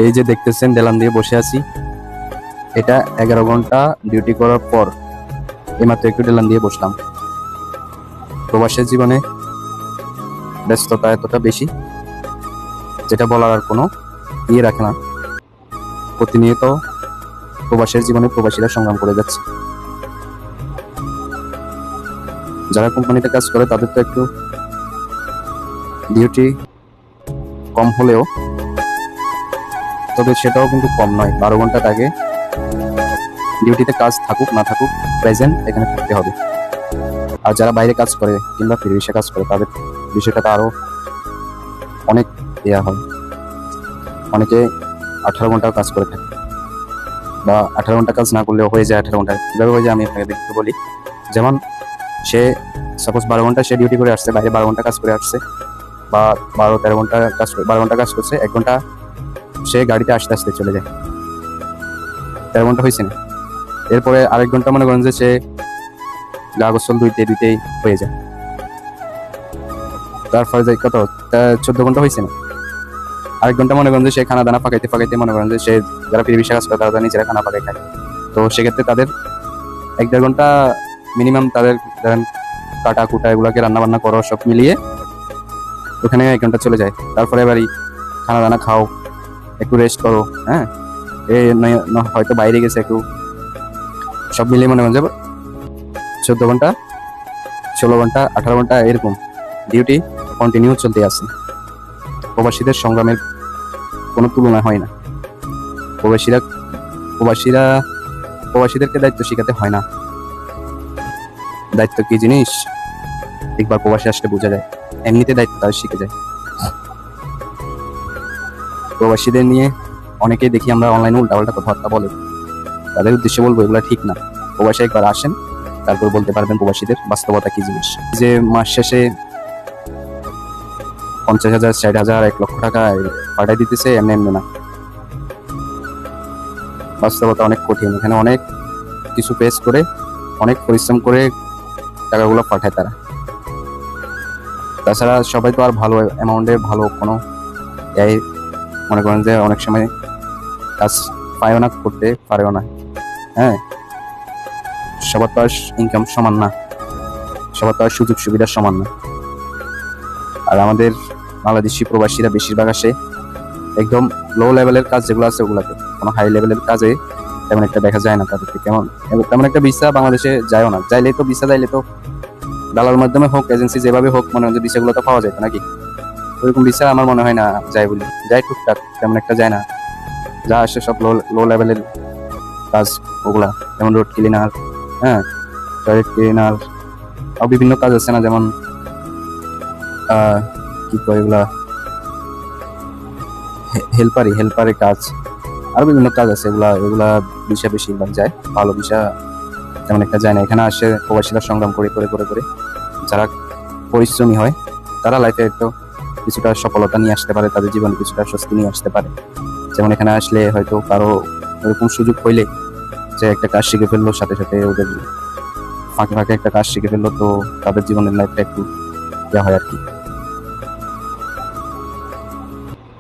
এই যে দেখতেছেন ডেলান দিয়ে বসে আছি, এটা 11 ঘন্টা ডিউটি করার পর এইমাত্র একটু ডেলান দিয়ে বসলাম। প্রবাসের জীবনে ব্যস্ততা এতটা বেশি যেটা বলার আর কোনো রাখে না। প্রতিনিয়ত প্রবাসের জীবনে প্রবাসীরা সংগ্রাম করে যাচ্ছে। যারা কোম্পানিতে কাজ করে তাদের তো একটু ডিউটি কম হলেও তবে সেটাও কিন্তু কম নয়। 12 ঘন্টা আগে ডিউটিতে কাজ থাকুক না থাকুক প্রেজেন্ট এখানে থাকতে হবে। আর যারা বাইরে কাজ করে কিংবা ফ্রিল্যান্সে কাজ করে তাদের বিষয়টা তো আরো অনেক হয়। অনেকে 18 ঘন্টাও কাজ করে থাকে, বা 18 ঘন্টা কাজ না করলেও হয়ে যায় 18 ঘন্টা। কিভাবে হয়ে যায় আমি আপনাকে দেখতে বলি। যেমন সে সাপোজ 12 ঘন্টা সে ডিউটি করে আসছে, বাইরে 12 ঘন্টা কাজ করে আসছে, বা 12-13 ঘন্টা কাজ করে 12 ঘন্টা কাজ করছে, 1 ঘন্টা সে গাড়িতে আসতে আসতে চলে যায়, 13 ঘন্টা হয়েছে না। এরপরে আরেক ঘন্টা মনে করেন যে সে গা গোসল দুইতেই হয়ে যায়, তারপরে যাই কত 14 ঘন্টা হয়েছে না। আরেক ঘন্টা মনে করেন যে সে খানা দানা পাকাইতে মনে করেন যে সে যারা ফ্রিল্যান্সে কাজ করে তারা নিজেরা খানা পাকাই খায়। তো সেক্ষেত্রে তাদের 1-1.5 ঘন্টা মিনিমাম তাদের ধরেন কাটা কুটা এগুলাকে রান্না বান্না করো সব মিলিয়ে ওখানে 1 ঘন্টা চলে যায়। তারপরে এবারই খানা দানা খাও, একটু রেস্ট করো, হ্যাঁ হয়তো বাইরে গেছে একটু, সব মিলিয়ে মনে করেন যে 14 ঘন্টা 16 ঘন্টা 18 ঘন্টা এরকম ডিউটি কন্টিনিউ চলতে আছে। প্রবাসীদের সংগ্রামের কোনো তুলনা হয় না। প্রবাসীদেরকে দায়িত্ব শিখাতে হয় না। দায়িত্ব কি জিনিস একবার প্রবাসী আসলে বোঝা যায়, এমনিতে দায়িত্ব তারা শিখে যায়। প্রবাসীদের নিয়ে অনেকেই দেখি আমরা অনলাইনে উল্টাপাল্টা কথাবার্তা বলে, তাদের উদ্দেশ্যে বলবো এগুলো ঠিক না। প্রবাসী একবার আসেন, তারপর বলতে পারবেন প্রবাসীদের বাস্তবতা কি জিনিস। যে মাস শেষে 50,000 60,000 1 লক্ষ টাকা পাঠাই দিতেছে এমনি না। বাস্তবতা অনেক কঠিন। এখানে অনেক কিছু ফেস করে অনেক পরিশ্রম করে টাকাগুলো পাঠায় তারা। তাছাড়া সবাই তো আর ভালো অ্যামাউন্টে ভালো কোনো মনে করেন যে অনেক সময় কাজ পায়ও না, করতে পারেও না। হ্যাঁ, সবার তো আর ইনকাম সমান না, সবার তো আর সুযোগ সুবিধা সমান না। আর আমাদের বাংলাদেশি প্রবাসীরা বেশিরভাগ আসে একদম লো লেভেলের কাজ যেগুলো আছে ওগুলাতে, কোনো হাই লেভেলের কাজে তেমন একটা দেখা যায় না তাদেরকে। তেমন একটা ভিসা বাংলাদেশে যায়ও না। যাইলে তো দালাল মাধ্যমে হোক, এজেন্সি যেভাবে হোক, মনে হয় যে ভিসাগুলো তো পাওয়া যায় নাকি। ওইরকম ভিসা আমার মনে হয় না যায় বলে। যায় টুকটাক, তেমন একটা যায় না। যা আসে সব লো লেভেলের কাজ ওগুলা, যেমন রোড ক্লিনার, হ্যাঁ টয়লেট ক্লিনার, আর বিভিন্ন কাজ আছে না, যেমন কি কয় এগুলা হেল্পারের কাজ, আরো বিভিন্ন কাজ আছে। এগুলা ভিসা বেশিরভাগ যায়, ভালো ভিসা তেমন একটা যায় না। এখানে আসে প্রবাসীরা সংগ্রাম করে যারা পরিশ্রমী হয় তারা লাইফে একটু কিছুটা সফলতা নিয়ে আসতে পারে, তাদের জীবনে কিছুটা স্বস্তি নিয়ে আসতে পারে। যেমন এখানে আসলে হয়তো কারো এরকম সুযোগ হইলে যে একটা কাজ শিখে ফেললো, সাথে সাথে ওদের ফাঁকে একটা কাজ শিখে ফেললো, তো তাদের জীবনের লাইফটা একটু হয় আর কি।